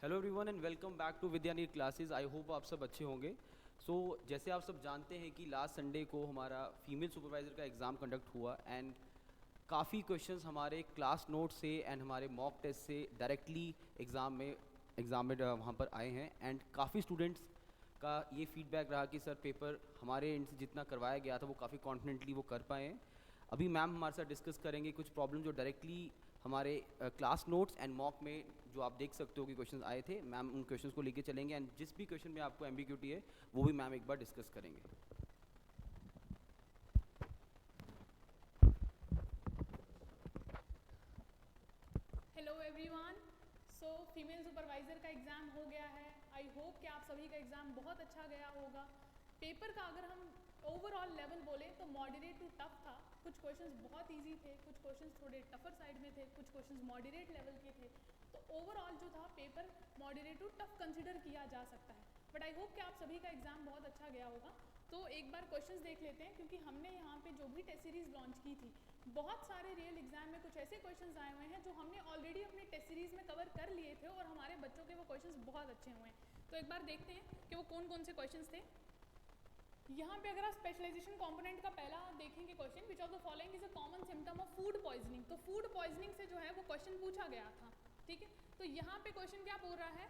Hello everyone and welcome back to Vidyaneer classes. I hope आप सब अच्छे होंगे। जैसे आप सब जानते हैं कि लास्ट संडे को हमारा फीमेल सुपरवाइज़र का एग्ज़ाम कंडक्ट हुआ एंड काफ़ी क्वेश्चंस हमारे क्लास नोट से एंड हमारे मॉक टेस्ट से डायरेक्टली एग्ज़ाम में वहाँ पर आए हैं। एंड काफ़ी स्टूडेंट्स का ये फीडबैक रहा कि सर पेपर हमारे एंड से जितना करवाया गया था वो काफ़ी कॉन्फिडेंटली वो कर पाए हैं। अभी मैम हमारे साथ डिस्कस करेंगे कुछ प्रॉब्लम जो डायरेक्टली हमारे क्लास नोट्स एंड मॉक में जो आप देख सकते हो कि क्वेश्चंस आए थे। मैम उन क्वेश्चंस को लेके चलेंगे एंड जिस भी क्वेश्चन में आपको एम्बिग्यूटी है वो भी मैम एक बार डिस्कस करेंगे। Hello everyone. फीमेल सुपरवाइज़र का एग्ज़ाम हो गया है। आई होप कि आप सभी का एग्ज़ाम बहुत अच्छा गया होगा। पेपर का अगर हम ओवरऑल लेवल बोलें तो मॉडरेट टू टफ था। कुछ क्वेश्चंस बहुत इजी थे, कुछ क्वेश्चंस थोड़े टफर साइड में थे, कुछ क्वेश्चंस मॉडरेट लेवल के थे। तो ओवरऑल जो था paper moderate to tough consider किया जा सकता है। बट आई होप कि आप सभी का एग्ज़ाम बहुत अच्छा गया होगा। तो एक बार क्वेश्चंस देख लेते हैं, क्योंकि हमने यहाँ पे जो भी टेस्ट सीरीज़ लॉन्च की थी, बहुत सारे रियल एग्जाम में कुछ ऐसे क्वेश्चंस आए हुए हैं जो हमने ऑलरेडी अपनी टेस्ट सीरीज़ में कवर कर लिए थे और हमारे बच्चों के वो क्वेश्चंस बहुत अच्छे हुए हैं। तो एक बार देखते हैं कि वो कौन कौन से क्वेश्चंस थे। यहाँ पे अगर आप स्पेशलाइजेशन कंपोनेंट का पहला देखेंगे question, which of the following is a common symptom of food poisoning. तो फूड पॉइजनिंग से जो है वो क्वेश्चन पूछा गया था। ठीक है, तो यहाँ पे क्वेश्चन क्या बोल रहा है,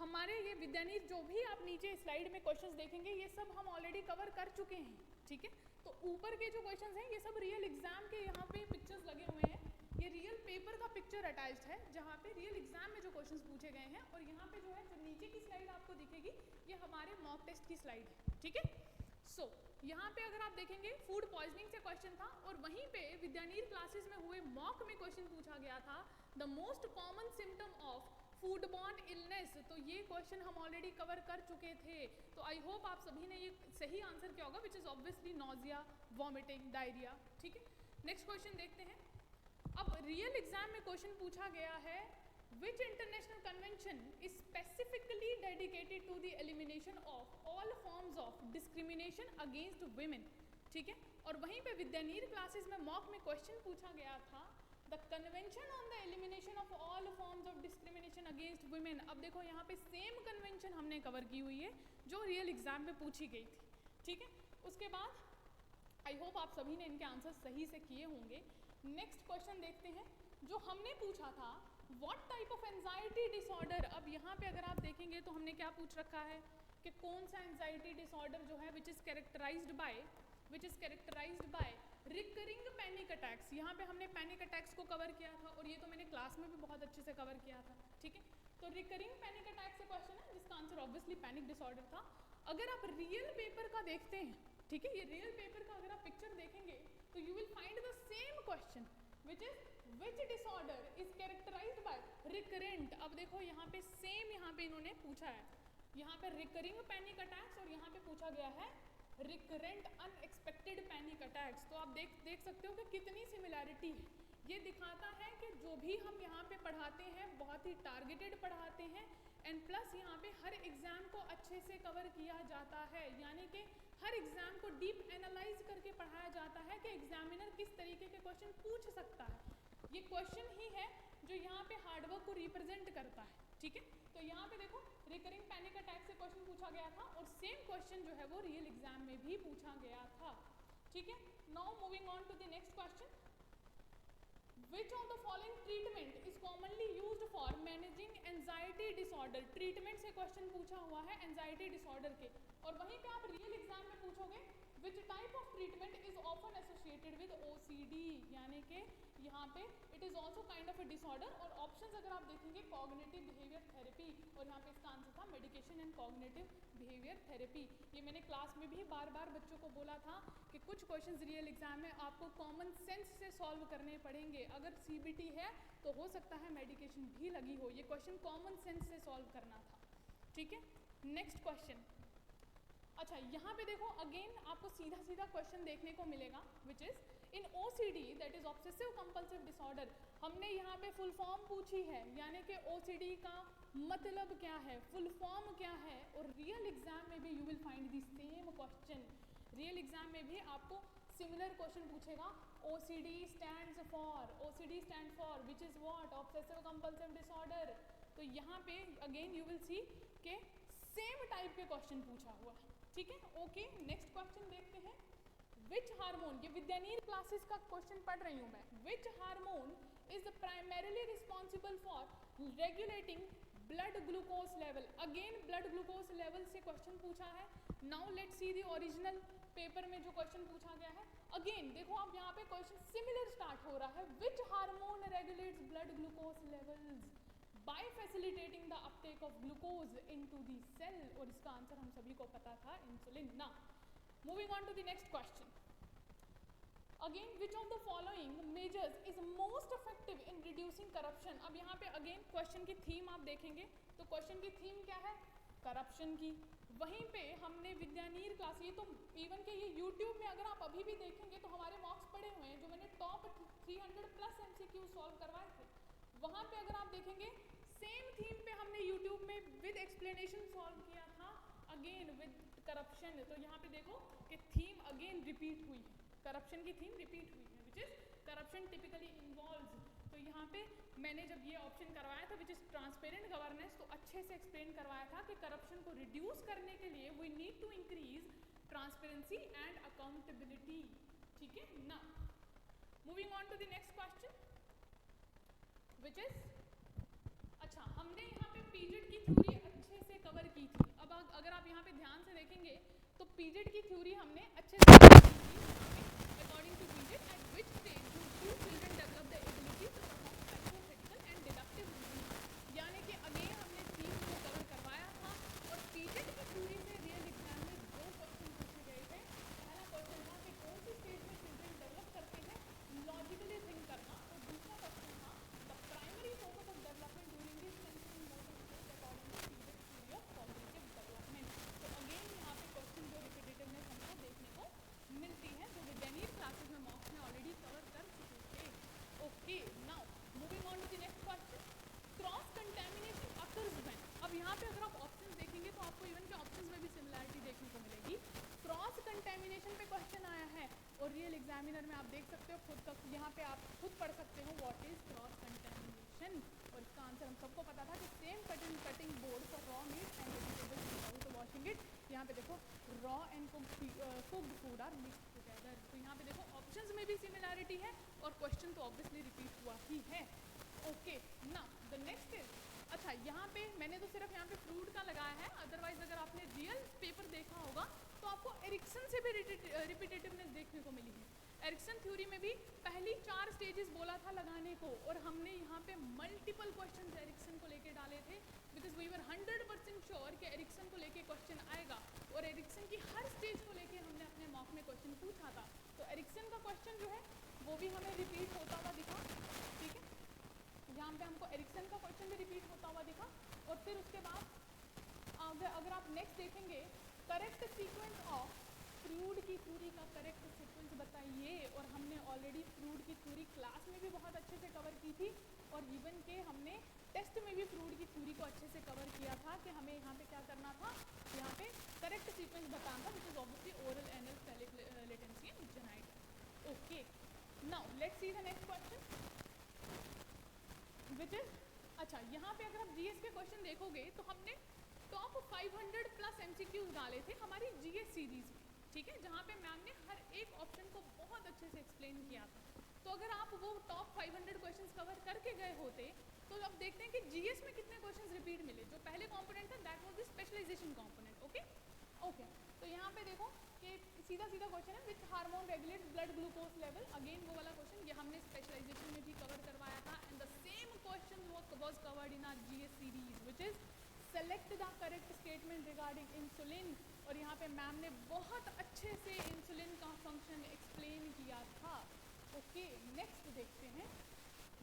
हमारे ये विद्यानीत जो भी आप नीचे स्लाइड में क्वेश्चंस देखेंगे ये सब हम ऑलरेडी कवर कर चुके हैं। ठीक है, तो ऊपर के जो क्वेश्चंस हैं ये सब रियल एग्जाम के यहाँ पे पिक्चर्स लगे हुए हैं। ये रियल पेपर का पिक्चर अटैच्ड है जहाँ पे रियल एग्जाम में जो क्वेश्चंस पूछे गए हैं, और यहाँ पे जो है जो नीचे की स्लाइड आपको दिखेगी ये हमारे मॉक टेस्ट की स्लाइड है। ठीक है, यहाँ पे अगर आप देखेंगे फूड पॉइजनिंग से क्वेश्चन था, और वहीं पे विद्यानीर क्लासेस में हुए मॉक में क्वेश्चन पूछा गया था the most common symptom of food borne illness. तो ये क्वेश्चन हम ऑलरेडी कवर कर चुके थे। तो आई होप आप सभी ने ये सही आंसर किया होगा, which is obviously nausea, vomiting, diarrhoea. ठीक है, नेक्स्ट क्वेश्चन देखते हैं। अब रियल एग्जाम में क्वेश्चन पूछा गया है which international convention is specifically dedicated to the elimination of all forms of discrimination against women. ठीक है, और वहीं पे विद्यानीर क्लासेस में मॉक में क्वेश्चन पूछा गया था the convention on the elimination of all forms of discrimination against women. अब देखो यहाँ पे सेम कन्वेंशन हमने कवर की हुई है जो रियल एग्जाम में पूछी गई थी। ठीक है, उसके बाद आई होप आप सभी ने इनके आंसर सही से किए होंगे। नेक्स्ट क्वेश्चन देखते हैं जो हमने पूछा था, what type of anxiety disorder. अब यहाँ पे अगर आप देखेंगे तो हमने क्या पूछ रखा है कि कौन सा एंजाइटी डिसऑर्डर जो है which is characterized by recurring panic attacks. यहाँ पे हमने पैनिक अटैक्स को कवर किया था और ये तो मैंने क्लास में भी बहुत अच्छे से कवर किया था। ठीक है, तो रिकरिंग पैनिक अटैक से क्वेश्चन है जिसका आंसर ऑब्वियसली पैनिक डिसऑर्डर था। अगर आप रियल पेपर का देखते हैं, ठीक है, ये रियल पेपर का अगर आप पिक्चर देखेंगे तो you will find the same question which is which disorder is characterized by recurrent. अब देखो यहाँ पे सेम यहाँ पे इन्होंने पूछा है, यहाँ पे रिकरिंग पैनिक अटैक्स और यहाँ पे पूछा गया है रिकरेंट अनएक्सपेक्टेड पैनिक अटैक्स। तो आप देख सकते हो कि कितनी सिमिलैरिटी है। ये दिखाता है कि जो भी हम यहाँ पे पढ़ाते हैं बहुत ही टारगेटेड पढ़ाते हैं, एंड प्लस यहाँ पे हर एग्ज़ाम को अच्छे से कवर किया जाता है, यानी कि हर एग्ज़ाम को डीप एनालाइज करके पढ़ाया जाता है कि एग्जामिनर किस तरीके के क्वेश्चन पूछ सकता है। ये क्वेश्चन ही है जो यहाँ पे हार्डवर्क को रिप्रेजेंट करता है। ठीक है, तो यहाँ पे देखो रिकरिंग पैनिक अटैक से क्वेश्चन पूछा गया था और सेम क्वेश्चन जो है वो रियल एग्जाम में भी पूछा गया था। ठीक है, now moving on to the next question, which of the following treatment is commonly used for managing anxiety disorder. Treatment से क्वेश्चन पूछा हुआ है एंजाइटी डिसऑर्डर के, और वहीं पे आप रियल एग्जाम में पूछोगे which type of treatment is often associated with OCD, यानी कि यहाँ पे it is also kind of A disorder. और ऑप्शंस अगर आप देखेंगे कॉग्निटिव बिहेवियर थेरेपी, और यहाँ पे इसका आंसर था medication and cognitive behaviour therapy. ये मैंने क्लास में भी बार बार बच्चों को बोला था कि कुछ क्वेश्चंस रियल एग्जाम में आपको कॉमन सेंस से सॉल्व करने पड़ेंगे। अगर सीबीटी है तो हो सकता है मेडिकेशन भी लगी हो, ये क्वेश्चन कॉमन सेंस से सॉल्व करना था। ठीक है, नेक्स्ट क्वेश्चन। अच्छा, यहाँ पे देखो अगेन आपको सीधा सीधा क्वेश्चन देखने को मिलेगा which is in OCD that is obsessive compulsive disorder. हमने यहाँ पे फुल फॉर्म पूछी है, यानी कि ओसीडी का मतलब क्या है, फुल फॉर्म क्या है, और रियल एग्जाम में भी you will find the same question. Real exam में भी आपको सिमिलर क्वेश्चन पूछेगा। OCD stand for which is what, obsessive compulsive disorder. तो तो यहाँ पे अगेन यू विल सी के सेम टाइप के क्वेश्चन पूछा हुआ है, ठीक है। ओके, नेक्स्ट क्वेश्चन देखते हैं। विच हार्मोन, ये विद्यानीर क्लासेस का क्वेश्चन पढ़ रही हूँ मैं। Which hormone is primarily responsible for regulating blood glucose level. Again blood glucose level से क्वेश्चन पूछा है। Now let's see the original paper में जो क्वेश्चन पूछा गया है। अगेन देखो आप यहाँ पे क्वेश्चन सिमिलर स्टार्ट हो रहा है। Which hormone regulates blood glucose levels by facilitating the uptake of glucose into the cell, और इसका आंसर हम सभी को पता था, इंसुलिन। ना moving on to the next question. Again which of the following measures is most effective in reducing corruption. अब यहाँ पे अगेन क्वेश्चन की थीम आप देखेंगे तो क्वेश्चन की थीम क्या है, करप्शन की। वहीं पे हमने विद्यानीर क्लास, ये तो इवन के ये यूट्यूब में अगर आप अभी भी देखेंगे तो हमारे मॉक्स पड़े हुए हैं जो मैंने टॉप 300 प्लस MCQ सॉल्व करवाए थे। वहाँ पे अगर आप देखेंगे सेम थीम पे हमने यूट्यूब में विद एक्सप्लेनेशन सॉल्व किया था, अगेन विद करप्शन। तो यहाँ पे देखो कि थीम अगेन रिपीट हुई है, करप्शन की थीम रिपीट हुई है, which is corruption typically involves. तो यहाँ पे मैंने जब ये ऑप्शन करवाया था विच इज ट्रांसपेरेंट गवर्नेंस, तो अच्छे से एक्सप्लेन करवाया था कि करप्शन को रिड्यूस करने के लिए we need to increase transparency and accountability, ठीक है ना। Moving on to the next question which is, अच्छा हमने यहाँ पे पीरियड की थ्योरी अच्छे से कवर की थी। अब अगर आप यहाँ पे ध्यान से देखेंगे तो पीरियड की थ्योरी हमने अच्छे से कवर की थी। According to period at which stage do children develop the ability to perform hypothetical and deductive reasoning, यानी कि अगेन हमने थीम को कवर करवाया था। और पीरियड की थ्योरी से रियल एग्जाम में दो क्वेश्चन पूछे गए थे। पहला क्वेश्चन था कि कौन सी स्टेज में चिल्ड्रन डेवलप करते हैं लॉजिकली थिंक करना, और दूसरा क्वेश्चन था the primary focus of development during this sensitive motion stage according to period theory of cognitive development. तो अगेन यहाँ पे क्वेश्चन जो रिपीटेटिवनेस हमको देखने को मिलती है, जो विद्यानीर क्लासेस में मॉक्स में ऑलरेडी कवर कर चुके थे। Okay, now moving on to the next question. Cross contamination occurs when. अब यहाँ पे अगर आप ऑप्शंस देखेंगे तो आपको इवन के ऑप्शंस में भी सिमिलैरिटी देखने को मिलेगी। क्रॉस कंटेमिनेशन पे क्वेश्चन आया है और रियल एग्जामिनर में आप देख सकते हो खुद तक, यहाँ पे आप खुद पढ़ सकते हो व्हाट इज क्रॉस कंटेमिनेशन, और इसका आंसर हम सबको पता था कि same cutting board for raw meat and vegetables without washing it. यहाँ पे देखो raw and cooked food are mixed together. तो यहाँ पे देखो ऑप्शंस में भी सिमिलैरिटी है और क्वेश्चन तो ऑब्वियसली रिपीट हुआ ही है। ओके, ना द नेक्स्ट इज, अच्छा यहाँ पे मैंने तो सिर्फ यहाँ पे फ्रूट का लगाया है, अदरवाइज अगर आपने रियल पेपर देखा होगा तो आपको एरिक्सन से भी रिपीटेटिवनेस देखने को मिली है। एरिक्सन थ्योरी में भी पहली 4 स्टेजेस बोला था लगाने को, और हमने यहाँ पे मल्टीपल क्वेश्चन एरिक्सन को लेके डाले थे बिकॉज वी वर 100% श्योर कि एरिक्सन को लेके क्वेश्चन आएगा, और एरिक्सन की हर स्टेज को लेके हमने अपने मॉक में क्वेश्चन पूछा था। तो एरिक्सन का क्वेश्चन जो है वो भी हमें रिपीट होता हुआ दिखा, ठीक है। यहाँ पे हमको एरिक्सन का क्वेश्चन भी रिपीट होता हुआ दिखा। और फिर उसके बाद अगर आप नेक्स्ट देखेंगे, करेक्ट सीक्वेंस ऑफ फ्रूड की थ्योरी का करेक्ट सीक्वेंस बताइए, और हमने ऑलरेडी फ्रूड की थ्योरी क्लास में भी बहुत अच्छे से कवर की थी, और इवन के हमने टेस्ट में भी फ्रूड की थ्योरी को अच्छे से कवर किया था कि हमें यहाँ पे क्या करना था, यहाँ पे करेक्ट सीक्वेंस बताना था, which is obviously oral anal phallic latency and genitals. Okay, now let's see the next question which is, अच्छा यहाँ पे अगर आप जीएस के क्वेश्चन देखोगे तो हमने टॉप 500 प्लस MCQs डाले थे हमारी जीएस सीरीज में, ठीक है, जहाँ पे मैम ने हर एक ऑप्शन को बहुत अच्छे से एक्सप्लेन किया था। तो अगर आप वो टॉप 500 क्वेश्चंस कवर करके गए होते तो अब देखते हैं कि जीएस में कितने क्वेश्चंस रिपीट मिले। जो पहले कंपोनेंट था that was the specialization component. Okay okay, तो यहाँ पे देखो कि सीधा सीधा क्वेश्चन है which hormone regulates blood glucose level. Again वो वाला क्वेश्चन, ये हमने स्पेशलाइजेशन में भी कवर करवाया था, and the same question was covered in our GS series which is select the correct statement regarding insulin. और यहाँ पे मैम ने बहुत अच्छे से इंसुलिन का फंक्शन एक्सप्लेन किया था। ओके, नेक्स्ट देखते हैं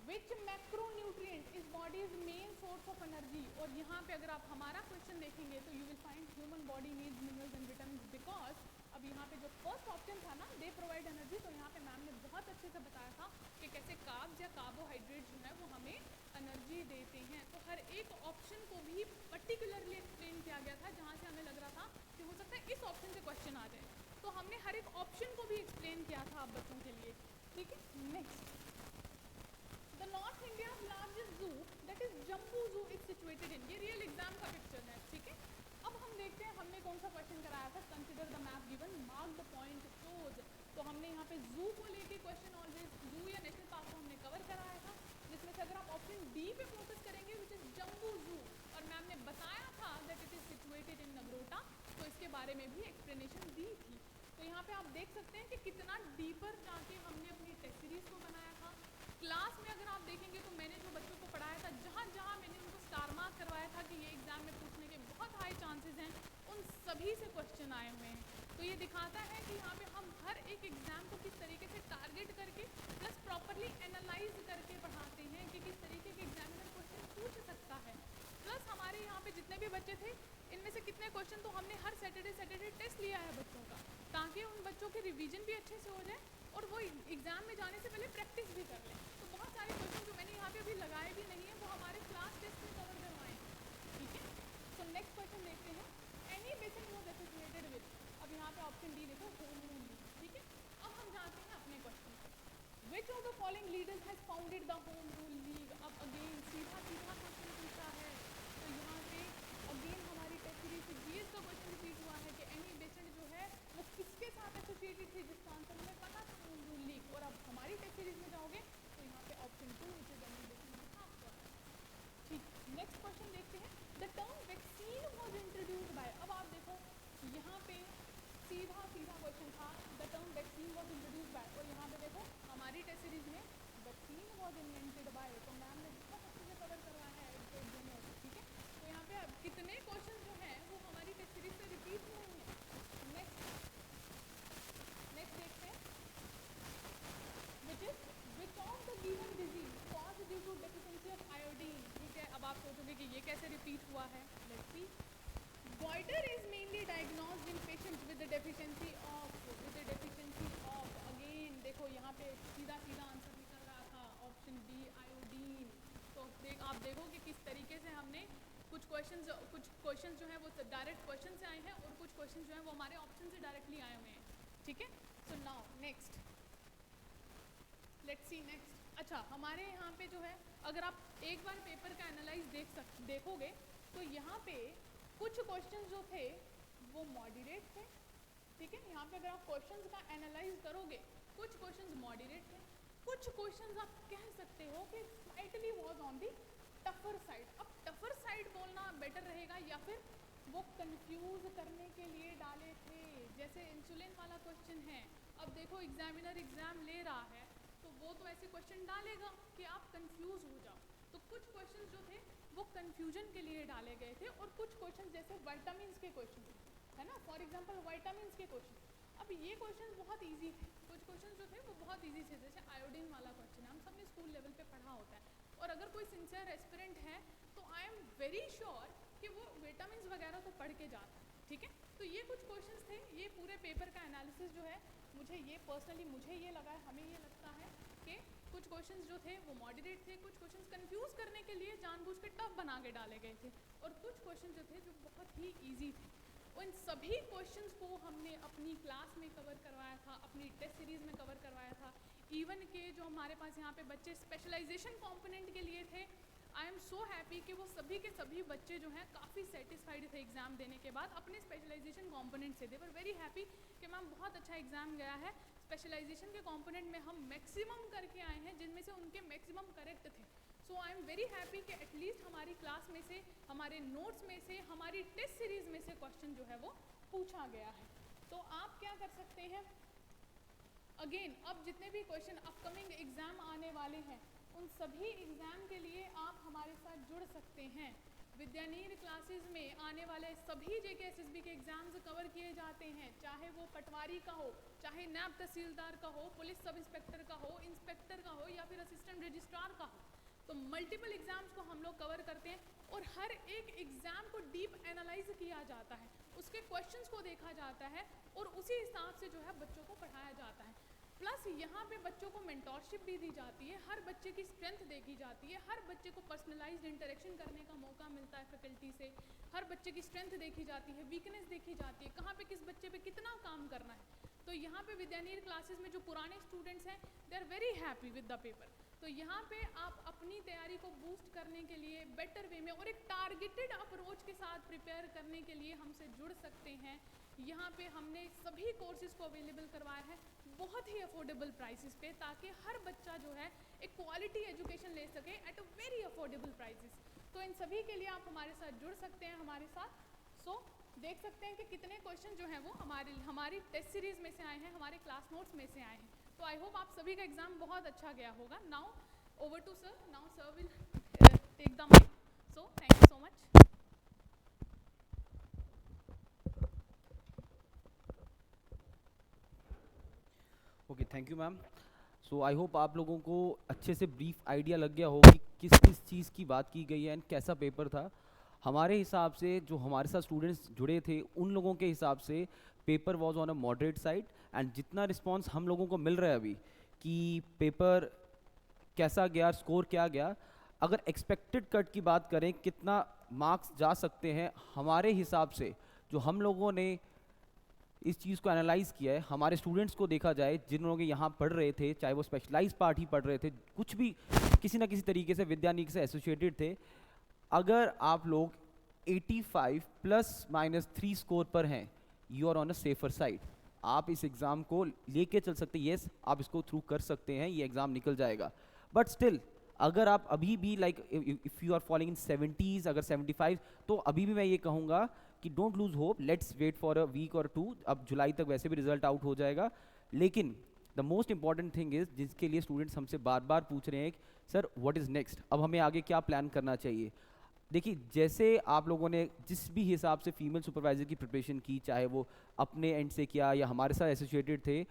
which macronutrient is body's main source of energy. और यहाँ पे अगर आप हमारा क्वेश्चन देखेंगे तो you will find human body needs minerals and vitamin, because अब यहाँ पे जो फर्स्ट ऑप्शन था ना दे प्रोवाइड एनर्जी, तो यहाँ पे मैम ने बहुत अच्छे से बताया था कि कैसे कार्ब्स या कार्बोहाइड्रेट जो है वो हमें एनर्जी देते हैं। तो हर एक ऑप्शन को भी पर्टिकुलरली एक्सप्लेन किया गया था, जहाँ से हमें लग रहा था कि हो सकता है इस ऑप्शन से क्वेश्चन आ जाए, तो हमने हर एक ऑप्शन को भी एक्सप्लेन किया था आप बच्चों के लिए, ठीक है। Next, the north India largest जू दैट इज जम्बू जू इज सिचुएटेड इन, ये रियल एग्जाम का पिक्चर है, ठीक है। अब हम देखते हैं हमने कौन सा क्वेश्चन कराया था, consider the map given, mark the point close. तो हमने यहाँ पे जू को लेके क्वेश्चन, ऑलवेज जू या नेशनल पार्क को हमने कवर कराया था, जिसमें से अगर आप ऑप्शन डी पे फोकस करेंगे विच इज जम्बू जू, और मैम ने बताया था that it is situated in Nagrota, तो इसके बारे में भी एक्सप्लेनेशन दी थी। तो यहाँ पे आप देख सकते हैं कि कितना डीपर जाके हमने अपनी टेस्ट सीरीज को बनाया था। क्लास में अगर आप देखेंगे तो मैंने जो बच्चों को पढ़ाया था, जहाँ जहाँ मैंने उनको स्टार मार्क करवाया था कि ये एग्जाम में पूछने के बहुत हाई चांसेस हैं, उन सभी से क्वेश्चन आए हुए हैं। तो ये दिखाता है कि यहाँ पे हम हर एक एग्जाम को किस तरीके से टारगेट करके प्लस प्रॉपरली एनालाइज करके पढ़ाते हैं कि किस तरीके के एग्जामिनर क्वेश्चन पूछ सकता है। प्लस हमारे यहाँ पे जितने भी बच्चे थे, इनमें से कितने क्वेश्चन तो हमने हर सैटरडे टेस्ट लिया है बच्चों का, ताकि उन बच्चों की रिवीजन भी अच्छे से हो जाए और वो एग्जाम में जाने से पहले प्रैक्टिस भी कर लें। तो बहुत सारे क्वेश्चन जो मैंने यहाँ पे अभी लगाए भी नहीं है, वो हमारे क्लास टेस्ट में कवर करवाए हैं, ठीक है। तो नेक्स्ट क्वेश्चन देखते हैं, any basic was associated with, अब यहाँ पे ऑप्शन डी देखो, होम रूल लीग, ठीक है। अब हम जाते हैं अपने क्वेश्चन पर, विच of the following leaders has founded the home rule league. अब अगेन सीधा क्वेश्चन पूछा है, तो यहाँ पे अगेन हमारी टेस्ट सीरीज से जीएस का क्वेश्चन रिपीट हुआ है कि एनी बेसेंट जो है वो किसके साथ एसोसिएटेड थी, जिसका आंसर हमें पता था, होम रूल लीग। और अब हमारी टेस्ट सीरीज में जाओगे तो यहाँ पे option 2 which is Annie Besant लिखा हुआ है, ठीक। नेक्स्ट क्वेश्चन देखते हैं, the term vaccine was introduced by, अब आप देखो यहाँ पे सीधा क्वेश्चन था, the term vaccine was introduced by, और यहाँ पे देखो हमारी टेस्ट सीरीज में वैक्सीन वॉज इन्वेंटेड बाय, तो मैम ने बहुत अच्छे से कवर करवाया है, ठीक है। तो यहाँ पे अब कितने क्वेश्चन जो हैं वो हमारी टेस्ट सीरीज से रिपीट हुए हैं। नेक्स्ट देखते हैं, which is which of the given disease cause due to deficiency of iodine, ठीक है। अब आप सोचोगे कि ये कैसे रिपीट हुआ है, let's see. Goiter is mainly diagnosed in patients with the deficiency of, again देखो यहाँ पे सीधा आंसर निकल रहा था, ऑप्शन बी आयोडीन। तो आप देखो कि किस तरीके से हमने कुछ क्वेश्चंस जो हैं वो डायरेक्ट क्वेश्चन से आए हैं और कुछ क्वेश्चन जो हैं वो हमारे ऑप्शन से डायरेक्टली आए हुए हैं, ठीक है। So now next, let's see next. अच्छा, हमारे यहाँ पे जो है अगर आप एक बार पेपर का एनालाइज देखोगे तो यहाँ पे कुछ क्वेश्चंस जो थे वो मॉडरेट थे, ठीक है। यहाँ पे अगर आप क्वेश्चंस का एनालाइज करोगे, कुछ क्वेश्चंस मॉडरेट थे, कुछ क्वेश्चंस आप कह सकते हो कि slightly was on the tougher side. अब टफर साइड बोलना बेटर रहेगा या फिर वो कंफ्यूज करने के लिए डाले थे, जैसे इंसुलिन वाला क्वेश्चन है। अब देखो एग्जामिनर एग्जाम ले रहा है तो वो तो ऐसे क्वेश्चन डालेगा कि आप कंफ्यूज हो जाओ, तो कुछ क्वेश्चन जो थे वो कंफ्यूजन के लिए डाले गए थे, और कुछ क्वेश्चन जैसे विटामिन्स के क्वेश्चन है ना, फॉर एग्जांपल विटामिन्स के क्वेश्चन, अब ये क्वेश्चन बहुत इजी थे, कुछ क्वेश्चन जो थे वो बहुत इजी थे, जैसे आयोडीन वाला क्वेश्चन है, हम सब ने स्कूल लेवल पे पढ़ा होता है, और अगर कोई सिंसियर एस्पिरेंट है तो आई एम वेरी श्योर कि वो विटामिन्स वगैरह तो पढ़ के जाता है, ठीक है। तो ये कुछ क्वेश्चंस थे, ये पूरे पेपर का एनालिसिस जो है मुझे ये लगा है, हमें ये लगता है कि कुछ क्वेश्चंस जो थे वो मॉडरेट थे, कुछ क्वेश्चंस कंफ्यूज करने के लिए जानबूझ के टफ बना के डाले गए थे, और कुछ क्वेश्चन जो थे जो बहुत ही इजी थे। उन सभी क्वेश्चंस को हमने अपनी क्लास में कवर करवाया था, अपनी टेस्ट सीरीज में कवर करवाया था। इवन के जो हमारे पास यहाँ पे बच्चे स्पेशलाइजेशन कॉम्पोनेंट के लिए थे, आई एम सो हैप्पी कि वो सभी के सभी बच्चे जो हैं काफ़ी सेटिस्फाइड थे एग्ज़ाम देने के बाद अपने स्पेशलाइजेशन कॉम्पोनेंट से। दे वर वेरी हैप्पी कि मैम बहुत अच्छा एग्ज़ाम गया है, स्पेशलाइजेशन के कॉम्पोनेंट में हम मैक्सिमम करके आए हैं, जिनमें से उनके मैक्सिमम करेक्ट थे। सो आई एम वेरी हैप्पी कि एटलीस्ट हमारी क्लास में से, हमारे नोट्स में से, हमारी टेस्ट सीरीज़ में से क्वेश्चन जो है वो पूछा गया है। तो आप क्या कर सकते हैं, अगेन अब जितने भी क्वेश्चन अपकमिंग एग्ज़ाम आने वाले हैं उन सभी एग्ज़ाम के लिए आप हमारे साथ जुड़ सकते हैं। विद्यानीर क्लासेस में आने वाले सभी जेकेएसएसबी के एग्ज़ाम्स कवर किए जाते हैं, चाहे वो पटवारी का हो, चाहे नैब तहसीलदार का हो, पुलिस सब इंस्पेक्टर का हो, इंस्पेक्टर का हो, या फिर असिस्टेंट रजिस्ट्रार का हो। तो मल्टीपल एग्ज़ाम्स को हम लोग कवर करते हैं और हर एक एग्ज़ाम को डीप एनालाइज किया जाता है, उसके क्वेश्चंस को देखा जाता है और उसी हिसाब से जो है बच्चों को पढ़ाया जाता है। प्लस यहाँ पे बच्चों को मेंटोरशिप भी दी जाती है, हर बच्चे की स्ट्रेंथ देखी जाती है, हर बच्चे को पर्सनलाइज्ड इंटरेक्शन करने का मौका मिलता है फैकल्टी से, हर बच्चे की स्ट्रेंथ देखी जाती है, वीकनेस देखी जाती है, कहाँ पे किस बच्चे पे कितना काम करना है। तो यहाँ पे विद्यानीर क्लासेस में जो पुराने स्टूडेंट्स हैं they are very happy with the paper. तो यहाँ पे आप अपनी तैयारी को बूस्ट करने के लिए बेटर वे में और एक टारगेटेड अप्रोच के साथ प्रिपेयर करने के लिए हमसे जुड़ सकते हैं। यहाँ पे हमने सभी कोर्सेज को अवेलेबल करवाया है बहुत ही अफोर्डेबल प्राइसेस पे, ताकि हर बच्चा जो है एक क्वालिटी एजुकेशन ले सके at a very affordable prices. तो इन सभी के लिए आप हमारे साथ जुड़ सकते हैं हमारे साथ। सो देख सकते हैं कि कितने क्वेश्चन जो हैं वो हमारी टेस्ट सीरीज़ में से आए हैं, हमारे क्लास नोट्स में से आए हैं। तो आई होप आप सभी का एग्ज़ाम बहुत अच्छा गया होगा। Now over to sir, now sir will take the mic. So thank you so much. Okay, thank you ma'am. So I hope आप लोगों को अच्छे से ब्रीफ आइडिया लग गया होगा कि किस किस चीज़ की बात की गई है एंड कैसा पेपर था। हमारे हिसाब से जो हमारे साथ स्टूडेंट्स जुड़े थे उन लोगों के हिसाब से paper was on a moderate side, and जितना रिस्पांस हम लोगों को मिल रहा है अभी कि पेपर कैसा गया, स्कोर क्या गया, अगर एक्सपेक्टेड कट की बात करें कितना मार्क्स जा सकते हैं, हमारे हिसाब से जो हम लोगों ने इस चीज़ को एनालाइज किया है, हमारे स्टूडेंट्स को देखा जाए जिन लोगों के यहाँ पढ़ रहे थे, चाहे वो स्पेशलाइज पार्ट ही पढ़ रहे थे, कुछ भी किसी ना किसी तरीके से विद्यानिक से एसोसिएटेड थे, अगर आप लोग 85 ±3 स्कोर पर हैं, you are on a safer side. आप इस एग्ज़ाम को लेके चल सकते हैं, येस आप इसको थ्रू कर सकते हैं, ये एग्ज़ाम निकल जाएगा। बट स्टिल अगर आप अभी भी like if you are following in 70s, अगर 75, तो अभी भी मैं ये कहूँगा कि don't lose hope, let's wait for a week और 2। अब जुलाई तक वैसे भी रिजल्ट आउट हो जाएगा। लेकिन the most important thing is, जिसके लिए स्टूडेंट्स हमसे बार बार पूछ रहे हैं सर व्हाट इज़ नेक्स्ट, अब हमें आगे क्या प्लान करना चाहिए। देखिए, जैसे आप लोगों ने जिस भी हिसाब से फीमेल सुपरवाइज़र की प्रिपरेशन की, चाहे वो अपने एंड से किया या हमारे साथ एसोसिएटेड थे,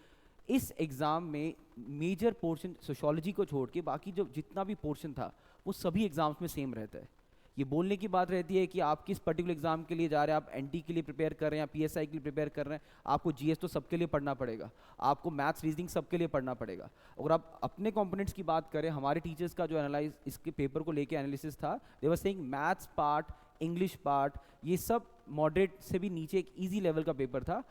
इस एग्ज़ाम में मेजर पोर्शन सोशियोलॉजी को छोड़ के बाकी जो जितना भी पोर्शन था वो सभी एग्ज़ाम्स में सेम रहता है। ये बोलने की बात रहती है कि आप किस पर्टिकुलर एग्जाम के लिए जा रहे हैं, आप एनटी के लिए प्रिपेयर कर रहे हैं या पीएसआई के लिए प्रिपेयर कर रहे हैं, आपको जीएस तो सबके लिए पढ़ना पड़ेगा, आपको मैथ्स रीजनिंग सबके लिए पढ़ना पड़ेगा। अगर आप अपने कंपोनेंट्स की बात करें, हमारे टीचर्स का जो एनालाइज इसके पेपर को लेके एनालिसिस था, they were saying maths part, English part, ये सब मॉडरेट से भी नीचे एक ईजी लेवल का पेपर था।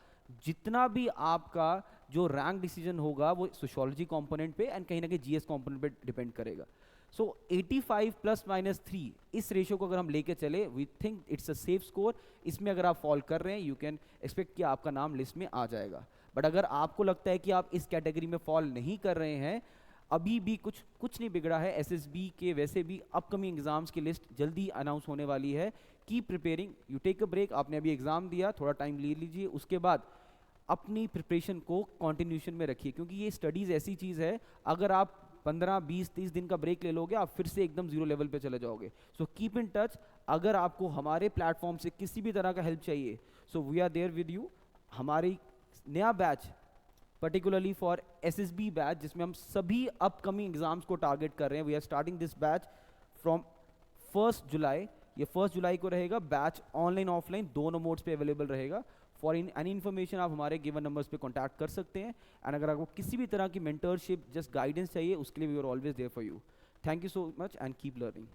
जितना भी आपका जो रैंक डिसीजन होगा वो सोशियोलॉजी कंपोनेंट पे एंड कहीं ना कहीं जीएस कंपोनेंट पे डिपेंड करेगा। सो 85 ±3 इस रेशियो को अगर हम लेके चले, we think it's a safe score. इसमें अगर आप फॉल कर रहे हैं, यू कैन एक्सपेक्ट कि आपका नाम लिस्ट में आ जाएगा। बट अगर आपको लगता है कि आप इस कैटेगरी में फॉल नहीं कर रहे हैं, अभी भी कुछ नहीं बिगड़ा है। एसएसबी के वैसे भी अपकमिंग एग्जाम्स की लिस्ट जल्दी अनाउंस होने वाली है। Keep preparing, you take a break, आपने अभी एग्जाम दिया, थोड़ा टाइम ले लीजिए, उसके बाद अपनी प्रिपरेशन को कंटिन्यूशन में रखिए, क्योंकि ये स्टडीज़ ऐसी चीज़ है, अगर आप 15, 20, 30 दिन का ब्रेक ले लोगे, आप फिर से एकदम जीरो लेवल पे चले जाओगे। So keep in touch. अगर आपको हमारे प्लेटफॉर्म से किसी भी तरह का हेल्प चाहिए, so we are there with you. हमारी नया batch particularly for SSB batch, जिसमें हम सभी अपकमिंग एग्जाम्स को टारगेट कर रहे हैं, we are starting this batch from 1 जुलाई। ये 1 जुलाई को रहेगा बैच, ऑनलाइन ऑफलाइन दोनों मोड्स पे अवेलेबल रहेगा। फॉर एनी इन्फॉर्मेशन आप हमारे गिवन नंबर्स पे कॉन्टैक्ट कर सकते हैं। एंड अगर आपको किसी भी तरह की मेंटरशिप, जस्ट गाइडेंस चाहिए, उसके लिए we are always there for you. Thank you so much and keep learning.